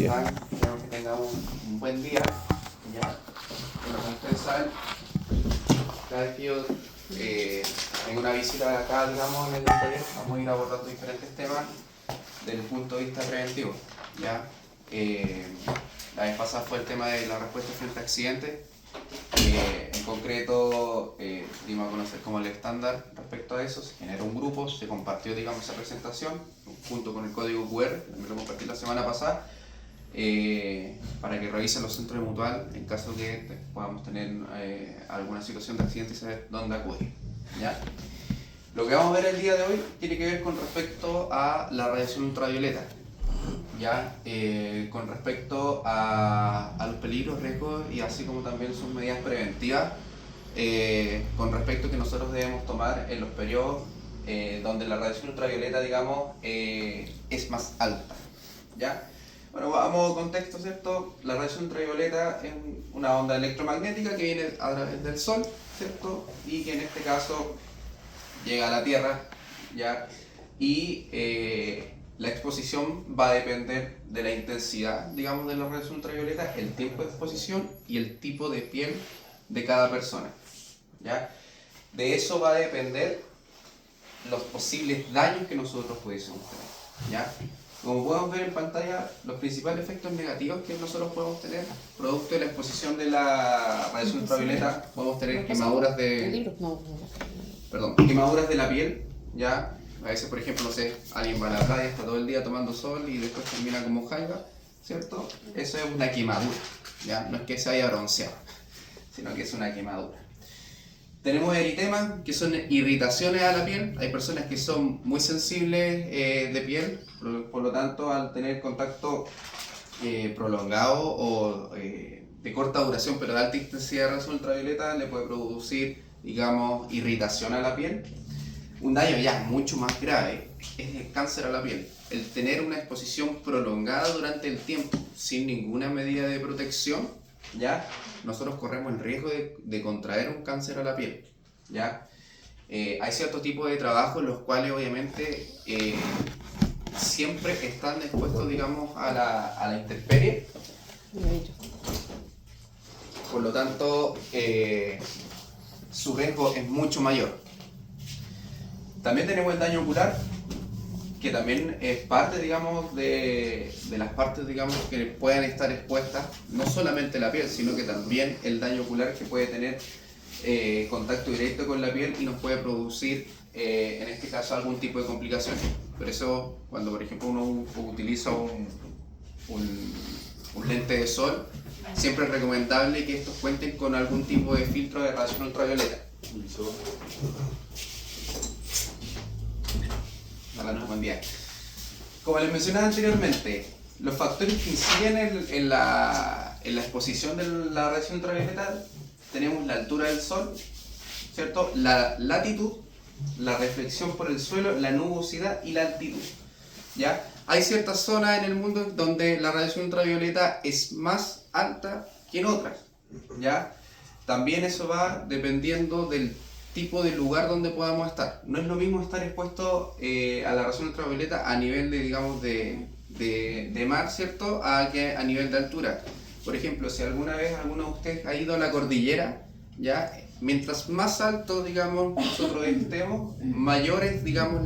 día. están? Espero que tengamos un buen día. Ya, bueno, como ustedes saben, cada vez que yo tengo una visita acá, digamos, en el taller, vamos a ir abordando diferentes temas desde el punto de vista preventivo. ¿Ya? La vez pasada fue el tema de la respuesta frente a accidentes. En concreto, dimos a conocer como el estándar respecto a eso. Se generó un grupo, se compartió, digamos, esa presentación junto con el código QR, también lo compartí la semana pasada, para que revisen los centros de Mutual en caso que podamos tener alguna situación de accidente y saber dónde acudir. ¿Ya? Lo que vamos a ver el día de hoy tiene que ver con respecto a la radiación ultravioleta. ¿Ya? Con respecto a los peligros, riesgos y así como también sus medidas preventivas, con respecto que nosotros debemos tomar en los periodos donde la radiación ultravioleta, digamos, es más alta. ¿Ya? Bueno, vamos a contexto, ¿cierto? La radiación ultravioleta es una onda electromagnética que viene a través del Sol, ¿cierto? Y que en este caso llega a la Tierra, ¿ya? Y la exposición va a depender de la intensidad, digamos, de la radiación ultravioleta, el tiempo de exposición y el tipo de piel de cada persona, ¿ya? De eso va a depender los posibles daños que nosotros pudiésemos tener, ¿ya? Como podemos ver en pantalla, los principales efectos negativos que nosotros podemos tener, producto de la exposición de la radiación ultravioleta, podemos tener quemaduras quemaduras de la piel, ¿ya? A veces, por ejemplo, no sé, alguien va a la playa, está todo el día tomando sol y después termina como jaiba, ¿cierto? Eso es una quemadura, ¿ya? No es que se haya bronceado, sino que es una quemadura. Tenemos eritemas, que son irritaciones a la piel. Hay personas que son muy sensibles de piel, por lo tanto, al tener contacto prolongado o de corta duración, pero de alta intensidad de radiación ultravioleta, le puede producir, digamos, irritación a la piel. Un daño ya mucho más grave es el cáncer a la piel. El tener una exposición prolongada durante el tiempo sin ninguna medida de protección, ¿ya? Nosotros corremos el riesgo de contraer un cáncer a la piel, ¿ya? Hay cierto tipo de trabajos en los cuales obviamente siempre están expuestos, digamos, a la intemperie. Por lo tanto, su riesgo es mucho mayor. También tenemos el daño ocular, que también es parte, digamos, de las partes, digamos, que pueden estar expuestas, no solamente la piel, sino que también el daño ocular que puede tener contacto directo con la piel y nos puede producir, en este caso, algún tipo de complicaciones. Por eso, cuando, por ejemplo, uno utiliza un lente de sol, siempre es recomendable que estos cuenten con algún tipo de filtro de radiación ultravioleta. Buen día. Como les mencionaba anteriormente, los factores que inciden en la exposición de la radiación ultravioleta, tenemos la altura del sol, ¿cierto? La latitud, la reflexión por el suelo, la nubosidad y la altitud, ¿ya? Hay ciertas zonas en el mundo donde la radiación ultravioleta es más alta que en otras, ¿ya? También eso va dependiendo del tipo de lugar donde podamos estar. No es lo mismo estar expuesto a la radiación ultravioleta a nivel de, digamos, de mar, ¿cierto? Que a nivel de altura. Por ejemplo, si alguna vez alguno de ustedes ha ido a la cordillera, ¿ya? Mientras más alto, digamos, nosotros estemos, mayor es, digamos,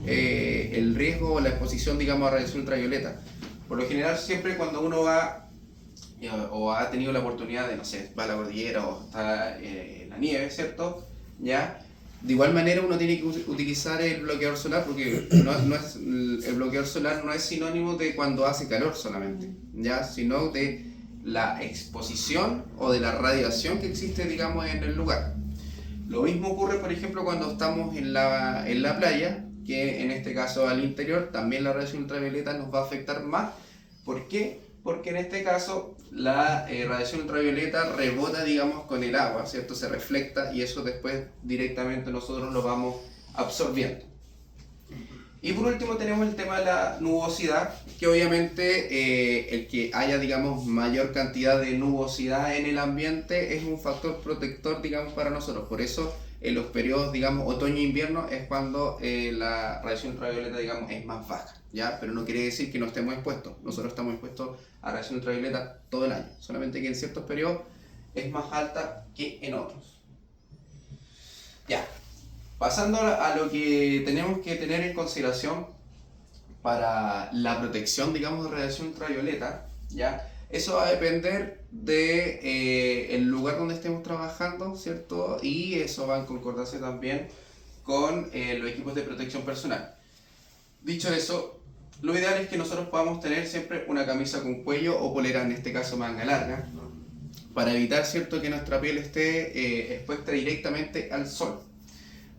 el riesgo o la exposición, digamos, a radiación ultravioleta. Por lo general, siempre cuando uno va o ha tenido la oportunidad de, no sé, va a la cordillera o está en la nieve, ¿cierto? ¿Ya? De igual manera uno tiene que utilizar el bloqueador solar, porque el bloqueador solar no es sinónimo de cuando hace calor solamente, ¿ya? Sino de la exposición o de la radiación que existe, digamos, en el lugar. Lo mismo ocurre, por ejemplo, cuando estamos en la playa, que en este caso al interior, también la radiación ultravioleta nos va a afectar más. ¿Por qué? Porque en este caso la radiación ultravioleta rebota, digamos, con el agua, ¿cierto? Se refleja y eso después directamente nosotros lo vamos absorbiendo. Y por último tenemos el tema de la nubosidad, que obviamente el que haya, digamos, mayor cantidad de nubosidad en el ambiente es un factor protector, digamos, para nosotros. Por eso en los periodos, digamos, otoño e invierno es cuando la radiación ultravioleta, digamos, es más baja, ¿ya? Pero no quiere decir que no estemos expuestos. Nosotros estamos expuestos a radiación ultravioleta todo el año, solamente que en ciertos periodos es más alta que en otros. Ya, pasando a lo que tenemos que tener en consideración para la protección, digamos, de radiación ultravioleta, ¿ya? Eso va a depender de el lugar donde estemos trabajando, ¿cierto? Y eso va en concordancia también con los equipos de protección personal. Dicho eso, lo ideal es que nosotros podamos tener siempre una camisa con cuello o polera, en este caso manga larga, para evitar, ¿cierto?, que nuestra piel esté expuesta directamente al sol.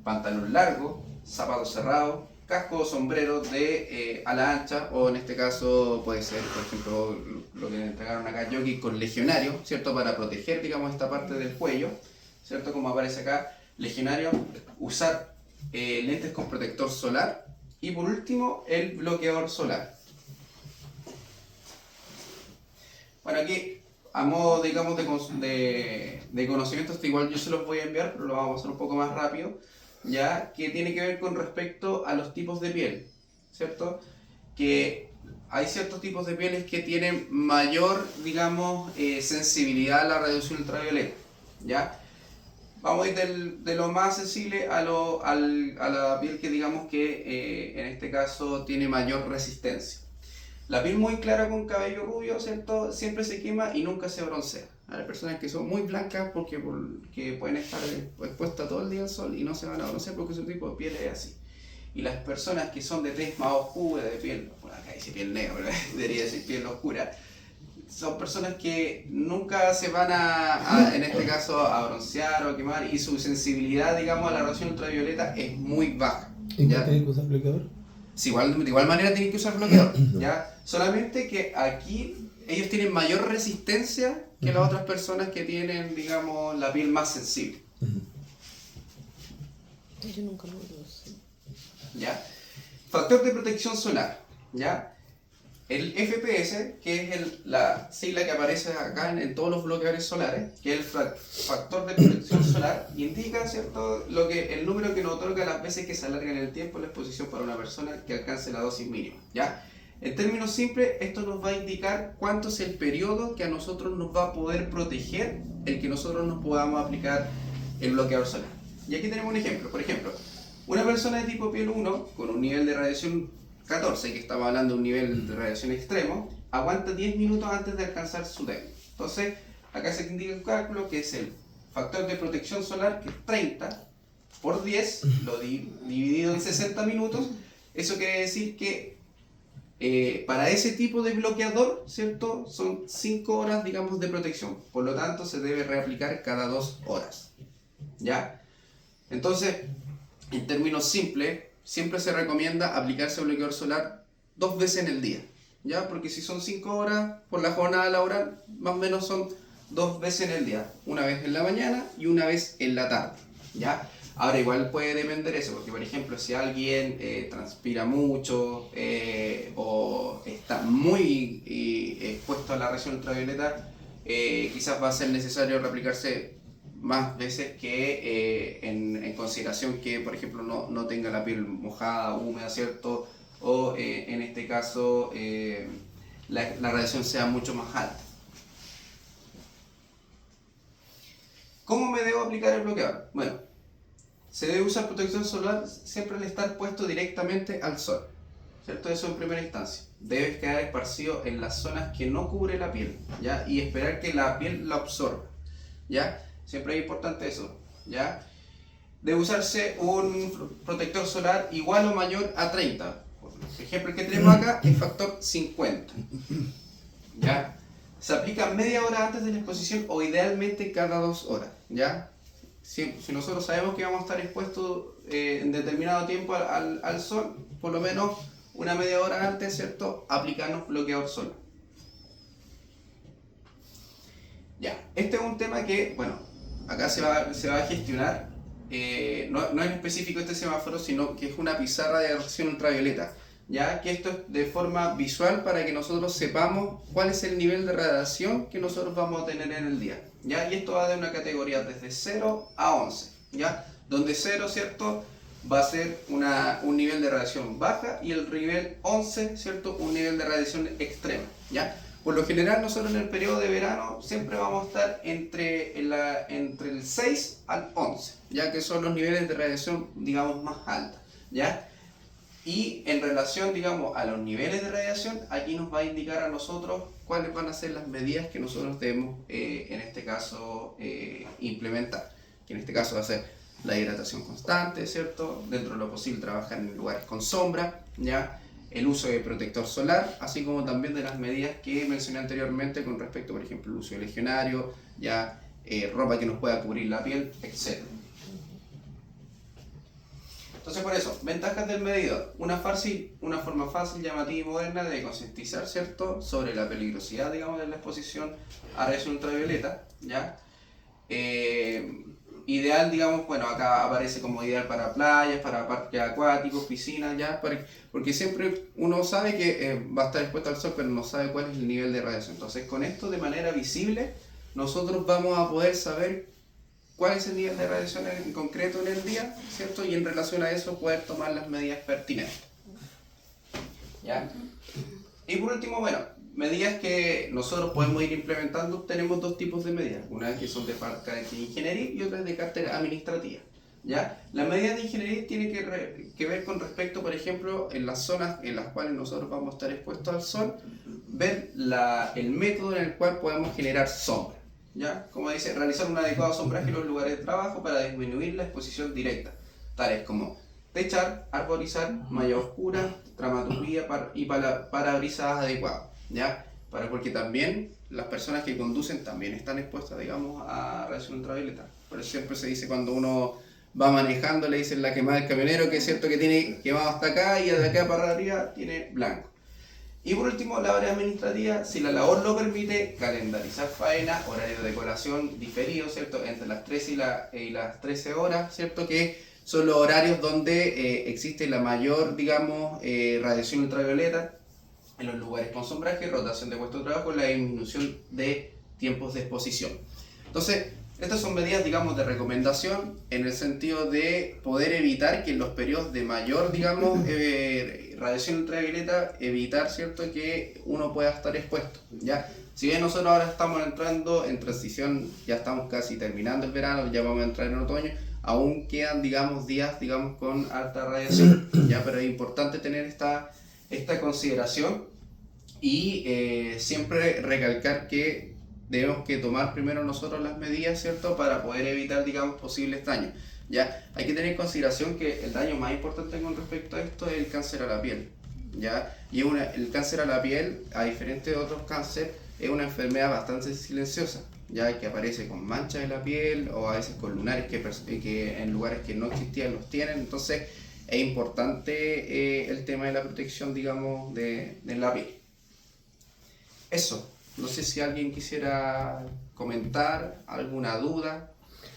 Pantalón largo, zapatos cerrados, casco o sombrero de ala ancha, o en este caso puede ser, por ejemplo, lo que entregaron acá, jockey con legionario, ¿cierto?, para proteger, digamos, esta parte del cuello, ¿cierto?, como aparece acá, legionario, usar lentes con protector solar y por último el bloqueador solar. Bueno, aquí a modo, digamos, de conocimiento, igual yo se los voy a enviar, pero lo vamos a hacer un poco más rápido, ya que tiene que ver con respecto a los tipos de piel, ¿cierto? Que hay ciertos tipos de pieles que tienen mayor, digamos, sensibilidad a la radiación ultravioleta, ¿ya? Vamos a ir de lo más sensible a la piel que, digamos, que en este caso tiene mayor resistencia. La piel muy clara con cabello rubio, ¿cierto?, siempre se quema y nunca se broncea. Hay personas que son muy blancas porque pueden estar expuestas todo el día al sol y no se van a broncear porque su tipo de piel es así. Y las personas que son de tez más oscura, de piel, bueno, acá dice piel negra, pero debería decir piel oscura, son personas que nunca se van en este caso, a broncear o a quemar, y su sensibilidad, digamos, a la radiación ultravioleta es muy baja. ¿Y no tienen que usar bloqueador? Sí, de igual manera tienen que usar bloqueador, ¿ya? Solamente que aquí ellos tienen mayor resistencia que las otras personas que tienen, digamos, la piel más sensible. Yo nunca lo usé. ¿Ya? Factor de protección solar, ¿ya? El FPS, que es la sigla que aparece acá en todos los bloqueadores solares, que es el factor de protección solar, indica, ¿cierto?, el número que nos otorga las veces que se alarga en el tiempo la exposición para una persona que alcance la dosis mínima, ¿ya? En términos simples, esto nos va a indicar cuánto es el periodo que a nosotros nos va a poder proteger el que nosotros nos podamos aplicar el bloqueador solar. Y aquí tenemos un ejemplo. Por ejemplo, una persona de tipo piel 1 con un nivel de radiación 14, que estamos hablando de un nivel de radiación extremo, aguanta 10 minutos antes de alcanzar su débil. Entonces, acá se indica un cálculo que es el factor de protección solar, que es 30 por 10, lo dividido en 60 minutos. Eso quiere decir que para ese tipo de bloqueador, ¿cierto?, son 5 horas, digamos, de protección. Por lo tanto, se debe reaplicar cada 2 horas. ¿Ya? Entonces, en términos simples, siempre se recomienda aplicarse bloqueador solar 2 veces en el día, ¿ya? Porque si son 5 horas por la jornada laboral, más o menos son 2 veces en el día, una vez en la mañana y una vez en la tarde, ¿ya? Ahora igual puede depender eso, porque por ejemplo si alguien transpira mucho o está muy expuesto a la radiación ultravioleta, quizás va a ser necesario reaplicarse más veces que en consideración que, por ejemplo, no tenga la piel mojada, húmeda, ¿cierto? O en este caso la radiación sea mucho más alta. ¿Cómo me debo aplicar el bloqueador? Bueno, se debe usar protección solar siempre al estar puesto directamente al sol, ¿cierto? Eso en primera instancia. Debe quedar esparcido en las zonas que no cubre la piel, ¿ya? Y esperar que la piel la absorba, ¿ya? Siempre es importante eso, ¿ya? Debe usarse un protector solar igual o mayor a 30. Por ejemplo, el que tenemos acá es factor 50, ¿ya? Se aplica media hora antes de la exposición o idealmente cada 2 horas, ¿ya? Si nosotros sabemos que vamos a estar expuestos en determinado tiempo al sol, por lo menos una media hora antes, ¿cierto?, aplicarnos bloqueador solar. Ya, este es un tema que, bueno, acá se va a gestionar, no es específico este semáforo, sino que es una pizarra de radiación ultravioleta, ya que esto es de forma visual para que nosotros sepamos cuál es el nivel de radiación que nosotros vamos a tener en el día, ¿ya? Y esto va de una categoría desde 0 a 11, ¿ya? Donde 0, ¿cierto?, va a ser un nivel de radiación baja y el nivel 11, ¿cierto?, un nivel de radiación extrema, ¿ya? por lo general nosotros en el periodo de verano siempre vamos a estar entre el 6 al 11, ya que son los niveles de radiación, digamos, más altos, ¿ya? Y en relación, digamos, a los niveles de radiación, aquí nos va a indicar a nosotros cuáles van a ser las medidas que nosotros debemos, en este caso, implementar. Que en este caso va a ser la hidratación constante, ¿cierto? Dentro de lo posible trabajar en lugares con sombra, ¿ya? El uso de protector solar, así como también de las medidas que mencioné anteriormente con respecto, por ejemplo, al uso de legionario, ya ropa que nos pueda cubrir la piel, etc. Entonces, por eso, ventajas del medidor. Una forma fácil, llamativa y moderna de concientizar, ¿cierto?, sobre la peligrosidad, digamos, de la exposición a rayos ultravioleta, ¿ya? Ideal, digamos, bueno, acá aparece como ideal para playas, para parques acuáticos, piscinas, ¿ya? Porque siempre uno sabe que va a estar expuesto al sol, pero no sabe cuál es el nivel de radiación. Entonces, con esto de manera visible, nosotros vamos a poder saber cuál es el nivel de radiación en concreto en el día, ¿cierto? Y en relación a eso poder tomar las medidas pertinentes, ¿ya? Y por último, bueno, medidas que nosotros podemos ir implementando. Tenemos dos tipos de medidas, una que son de carácter de ingeniería y otras de carácter administrativa, ¿ya? Las medidas de ingeniería tienen que ver con respecto, por ejemplo, en las zonas en las cuales nosotros vamos a estar expuestos al sol, ver el método en el cual podemos generar sombra, ¿ya? Como dice, realizar un adecuado sombraje en los lugares de trabajo para disminuir la exposición directa, tales como techar, arborizar, malla oscura, traumaturgia y parabrisadas adecuados, ¿ya? Porque también las personas que conducen también están expuestas, digamos, a radiación ultravioleta. Por eso siempre se dice cuando uno va manejando, le dicen la quemada del camionero, que es cierto que tiene quemado hasta acá y de acá para arriba tiene blanco. Y por último, la área administrativa, si la labor lo permite, calendarizar faena, horario de colación diferido, ¿cierto?, entre las 13 y las 13 horas, ¿cierto?, que son los horarios donde existe la mayor, digamos, radiación ultravioleta, en los lugares con sombraje, rotación de puesto de trabajo, la disminución de tiempos de exposición. Entonces, estas son medidas, digamos, de recomendación en el sentido de poder evitar que en los periodos de mayor, digamos, radiación ultravioleta, evitar, ¿cierto?, que uno pueda estar expuesto, ¿ya? Si bien nosotros ahora estamos entrando en transición, ya estamos casi terminando el verano, ya vamos a entrar en otoño, aún quedan, digamos, días, digamos, con alta radiación, ¿ya? Pero es importante tener esta consideración y siempre recalcar que debemos que tomar primero nosotros las medidas, ¿cierto?, para poder evitar, digamos, posibles daños, ¿ya? Hay que tener en consideración que el daño más importante con respecto a esto es el cáncer a la piel, ¿ya? Y el cáncer a la piel, a diferencia de otros cánceres, es una enfermedad bastante silenciosa, ya que aparece con manchas en la piel o a veces con lunares que en lugares que no existían los tienen. Entonces es importante el tema de la protección, digamos, de la piel. Eso, no sé si alguien quisiera comentar alguna duda.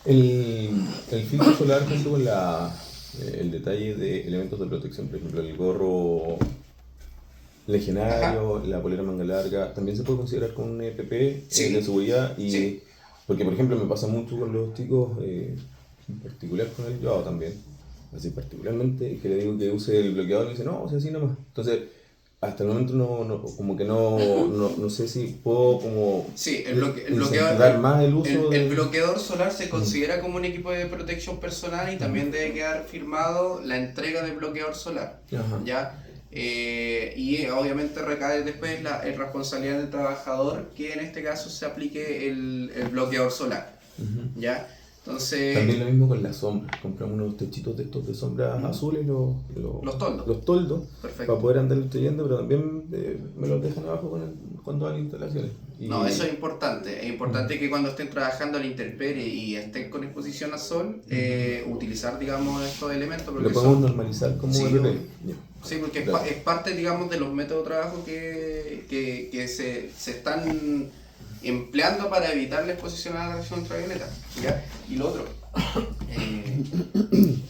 El filtro solar junto con el detalle de elementos de protección, por ejemplo el gorro legionario, la polera manga larga, también se puede considerar con un EPP Sí. de seguridad y Sí. porque por ejemplo me pasa mucho con los chicos, en particular con el Joao también, así particularmente, que le digo que use el bloqueador y me dice no, o sea, así nomás. Entonces hasta el momento no sé si puedo como Sí, el bloqueador, incentivar más el uso el bloqueador solar se considera como un equipo de protección personal y también debe quedar firmado la entrega del bloqueador solar, Ajá. ¿ya? Y obviamente recae después la responsabilidad del trabajador que en este caso se aplique el bloqueador solar, ¿ya? Entonces, también lo mismo con las sombras, compramos unos techitos de estos de sombras azules, los toldos. los toldos, Perfecto. para poder andar leyendo, pero también me los dejan abajo cuando hagan instalaciones. No, eso es importante que cuando estén trabajando a la intemperie y estén con exposición al sol, utilizar, digamos, estos elementos. Porque lo podemos normalizar como Sí, EPP. Sí, porque Claro. es parte, digamos, de los métodos de trabajo que se están empleando para evitar la exposición a la radiación ultravioleta, ¿ya? Y lo otro,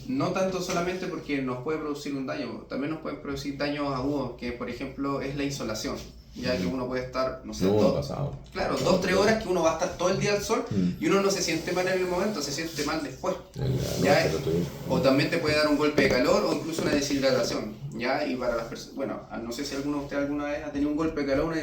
no tanto solamente porque nos puede producir un daño, también nos pueden producir daños agudos, que por ejemplo es la insolación, ya que uno puede estar, no sé, No, ha pasado. claro, 2-3 horas que uno va a estar todo el día al sol Mm. y uno no se siente mal en el momento, se siente mal después. En la Ya, noche, el otro día. o también te puede dar un golpe de calor o incluso una deshidratación, ¿ya? Y para las personas, bueno, no sé si alguno de ustedes alguna vez ha tenido un golpe de calor o una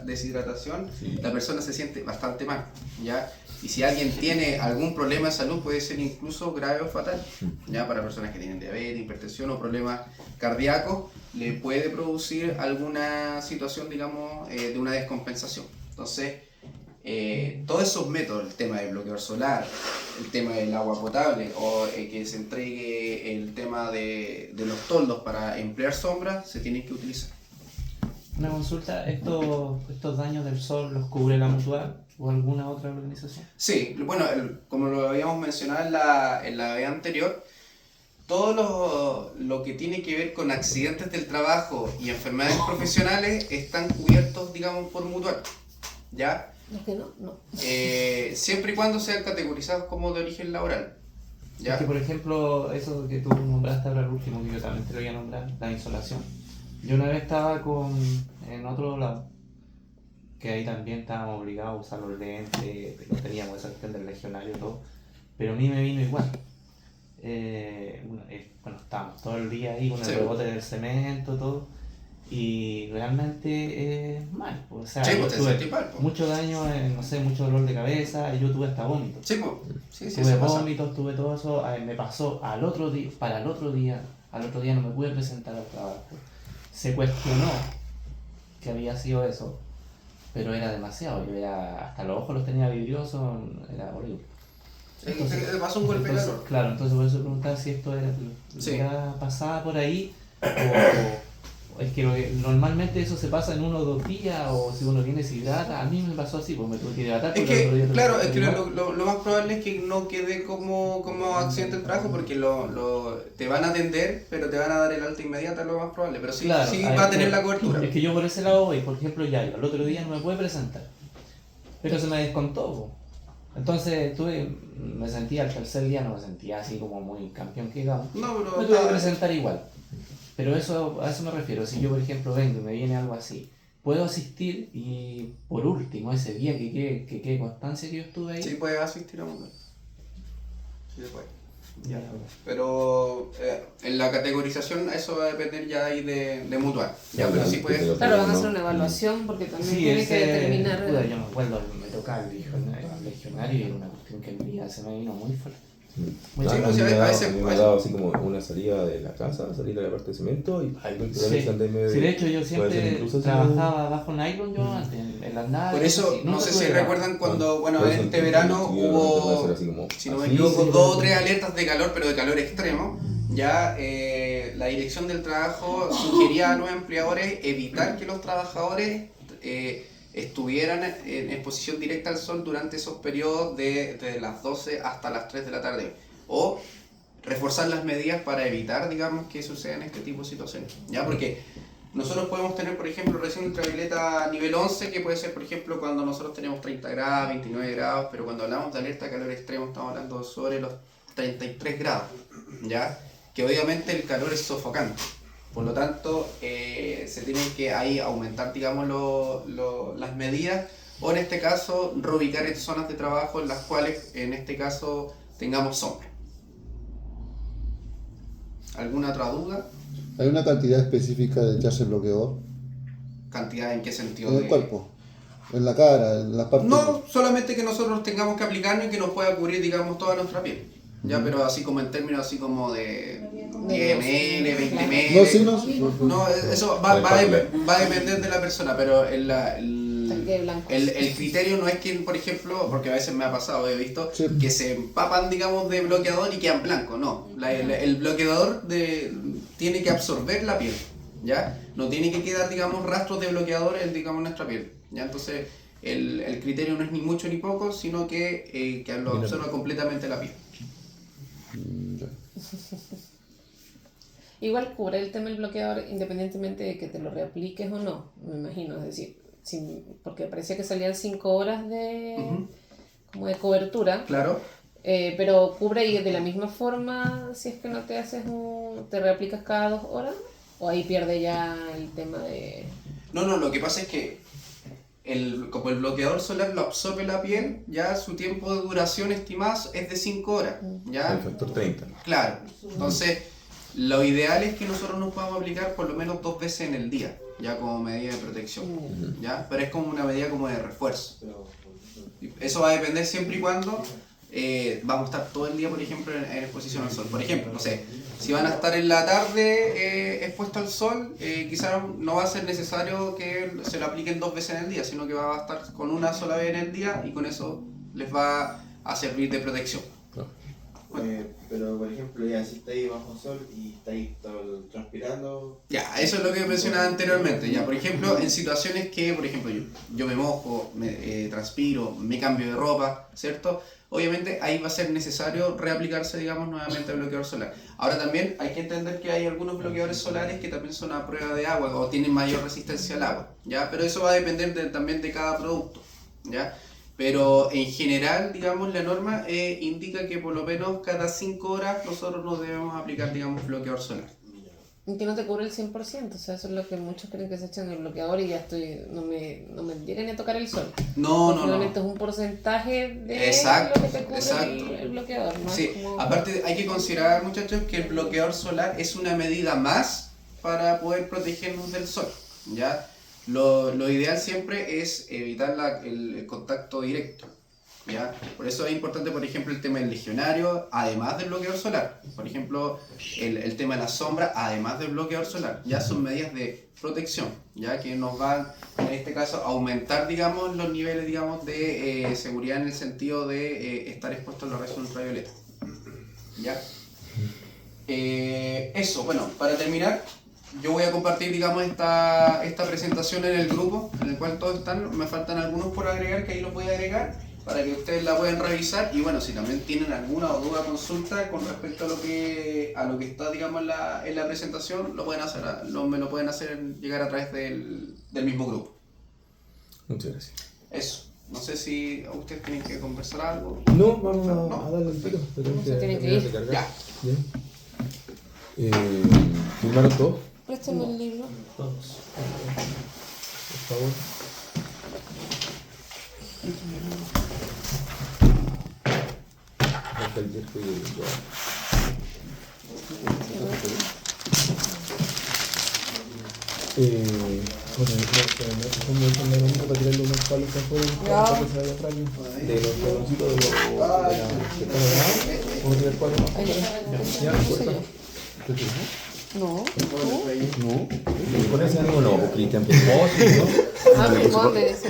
deshidratación, Sí. la persona se siente bastante mal, ¿ya? Y si alguien tiene algún problema de salud puede ser incluso grave o fatal, ¿ya? Para personas que tienen diabetes, hipertensión o problemas cardíacos, le puede producir alguna situación, digamos, de una descompensación. Entonces, todos esos métodos, el tema del bloqueador solar, el tema del agua potable o que se entregue el tema de los toldos para emplear sombra, se tienen que utilizar. Una consulta, ¿estos daños del sol los cubre la Mutual o alguna otra organización? Sí, bueno, como lo habíamos mencionado en la vez anterior, todo lo que tiene que ver con accidentes del trabajo y enfermedades profesionales están cubiertos, digamos, por Mutual, ¿ya? Los que no, no. Siempre y cuando sean categorizados como de origen laboral, ¿ya? Es que, por ejemplo, eso que tú nombraste ahora el último, que yo también te lo voy a nombrar, la insolación. Yo una vez estaba en otro lado, que ahí también estábamos obligados a usar los lentes, los teníamos esa cuestión del legionario y todo, pero a mí me vino igual. Bueno, estábamos todo el día ahí con el Sí. rebote del cemento, todo, y realmente mal. O sea, Sí, yo pues te tuve sentís mal, pues. mucho daño, no sé, mucho dolor de cabeza, y yo tuve hasta vómitos. Sí, pues. Sí, Tuve eso pasa. vómitos, tuve todo eso, me pasó al otro día, al otro día no me pude presentar al trabajo. Se cuestionó que había sido eso, pero era demasiado, yo ya hasta los ojos los tenía vidriosos, era horrible. Sí, te pasó un golpe de Entonces, calor. claro, entonces por eso preguntaba si esto era lo Sí. que ya pasaba por ahí, o es que normalmente eso se pasa en 1 o 2 días, o si uno viene se hidrata. A mí me pasó así, pues me tuve que hidratar. Es porque el otro día que, claro, es que igual. lo más probable es que no quede como accidente del trabajo porque te van a atender, pero te van a dar el alta inmediata, lo más probable. Pero sí, Claro, sí a ver, va a tener la cobertura. Es que yo por ese lado voy, por ejemplo, ya yo al otro día no me pude presentar, pero se me descontó, po. Entonces me sentía al tercer día, no me sentía así como muy campeón que digamos. No, Me pero tuve que presentar igual. Pero eso, a eso me refiero. Si yo, por ejemplo, vengo y me viene algo así, puedo asistir y por último, ese día que quede constancia que yo estuve ahí. sí puedes asistir a un gol. Sí se puede. Ya, Pero en la categorización eso va a depender ya ahí de Mutual. Ya, pero sí puedes. Claro, van a hacer una evaluación porque también tiene que determinar. puta, yo me acuerdo, me tocaba el legionario y era una cuestión que en día se me vino muy fuerte. Muy Sí, fuerte. pues, a veces- A mí me ha dado así como una salida de la casa, salir de la parte de cemento y ay, Sí. Sí, de hecho yo puede ser siempre incluso así trabajaba bajo nylon yo antes, en las naves. Por eso, y no nunca sé tuve si nada. recuerdan cuando, bueno, Puede en ser este que verano puede hubo, ser así como si no me así, equivoco, sí, 2 o 3 alertas de calor, pero de calor extremo. Ya la Dirección del Trabajo sugería a los empleadores evitar que los trabajadores estuvieran en exposición directa al sol durante esos periodos de las 12 hasta las 3 de la tarde. O reforzar las medidas para evitar, digamos, que sucedan este tipo de situaciones. ¿Ya? Porque nosotros podemos tener, por ejemplo, radiación ultravioleta nivel 11, que puede ser, por ejemplo, cuando nosotros tenemos 30 grados, 29 grados, pero cuando hablamos de alerta de calor extremo estamos hablando sobre los 33 grados, ¿ya? Que obviamente el calor es sofocante. Por lo tanto, se tienen que ahí aumentar, digamos, las medidas, o en este caso, reubicar en zonas de trabajo en las cuales, en este caso, tengamos sombra. ¿Alguna otra duda? ¿Hay una cantidad específica de echarse bloqueador? ¿Cantidad en qué sentido? En el cuerpo, en la cara, en las partes. No, solamente que nosotros tengamos que aplicarnos y que nos pueda cubrir, digamos, toda nuestra piel. Ya, pero así como en términos así como de 10 ml, 20 ml. No, sí, no, sí. No, eso va a depender de la persona, pero Blanco. el criterio no es que, por ejemplo, porque a veces me ha pasado, he visto, Sí. que se empapan, digamos, de bloqueador y quedan blancos. No, el bloqueador tiene que absorber la piel, ¿ya? No tiene que quedar, digamos, rastros de bloqueador digamos, en nuestra piel, ¿ya? Entonces, el criterio no es ni mucho ni poco, sino que lo absorba completamente la piel. Ya. Igual cubre el tema del bloqueador independientemente de que te lo reapliques o no, me imagino. Es decir, porque parecía que salían 5 horas como de cobertura, Claro. pero cubre y de la misma forma si es que no te haces te reaplicas cada 2 horas, o ahí pierde ya el tema de... No, lo que pasa es que como el bloqueador solar lo absorbe la piel, ya su tiempo de duración estimado es de 5 horas. El ¿Ya? factor 30. Claro. Entonces, lo ideal es que nosotros nos podamos aplicar por lo menos 2 veces en el día, ya como medida de protección. ¿Ya? Pero es como una medida como de refuerzo. Eso va a depender siempre y cuando vamos a estar todo el día, por ejemplo, en exposición al sol. Por ejemplo, no sé, si van a estar en la tarde expuestos al sol, quizás no va a ser necesario que se lo apliquen 2 veces en el día, sino que va a estar con una sola vez en el día y con eso les va a servir de protección. Pero por ejemplo, ya si estáis bajo sol y estáis transpirando. Ya, eso es lo que mencionaba anteriormente. Ya, por ejemplo, en situaciones que, por ejemplo, yo me mojo, transpiro, me cambio de ropa, ¿cierto? Obviamente ahí va a ser necesario reaplicarse, digamos, nuevamente el bloqueador solar. Ahora también hay que entender que hay algunos bloqueadores solares que también son a prueba de agua o tienen mayor resistencia al agua, ¿ya? Pero eso va a depender también de cada producto, ¿ya? Pero en general, digamos, la norma indica que por lo menos cada 5 horas nosotros nos debemos aplicar, digamos, bloqueador solar. Y que no te cubre el 100%, o sea, eso es lo que muchos creen que se echan el bloqueador y ya no me llegan ni a tocar el sol. No. Realmente es un porcentaje de Exacto, lo que te cubre exacto. el bloqueador. ¿No? Sí, Es como... aparte hay que considerar, muchachos, que el bloqueador solar es una medida más para poder protegernos del sol, ¿ya? Lo ideal siempre es evitar el contacto directo, ¿ya? Por eso es importante, por ejemplo, el tema del legionario, además del bloqueador solar. Por ejemplo, el tema de la sombra, además del bloqueador solar. Ya son medidas de protección, ¿ya? Que nos van, en este caso, a aumentar, digamos, los niveles, digamos, de seguridad en el sentido de estar expuesto a la radiación ultravioleta, ¿ya? Eso, bueno, para terminar, yo voy a compartir, digamos, esta presentación en el grupo en el cual todos están. Me faltan algunos por agregar, que ahí los voy a agregar para que ustedes la puedan revisar. Y bueno, si también tienen alguna o duda, consulta con respecto a lo que está, digamos, en la presentación, me lo pueden hacer llegar a través del mismo grupo. Muchas gracias. Eso. No sé si ustedes tienen que conversar algo. No, vamos ¿No? a darle el tiro. Se tienen que ir. Ya. ¿Firmaron todos? Préstame el libro. Todos. Por favor. Hasta el Jerko y el Joan. Bueno, me dicen la manita para tirarle unos palos afuera para que se vaya atrás de los peloncitos de los que están atrás. Vamos a tirar cuatro. Ya, fuerza. No. No. Con ese ánimo no, Cristian, pues vos, ¿no? Ah, perdón, de eso.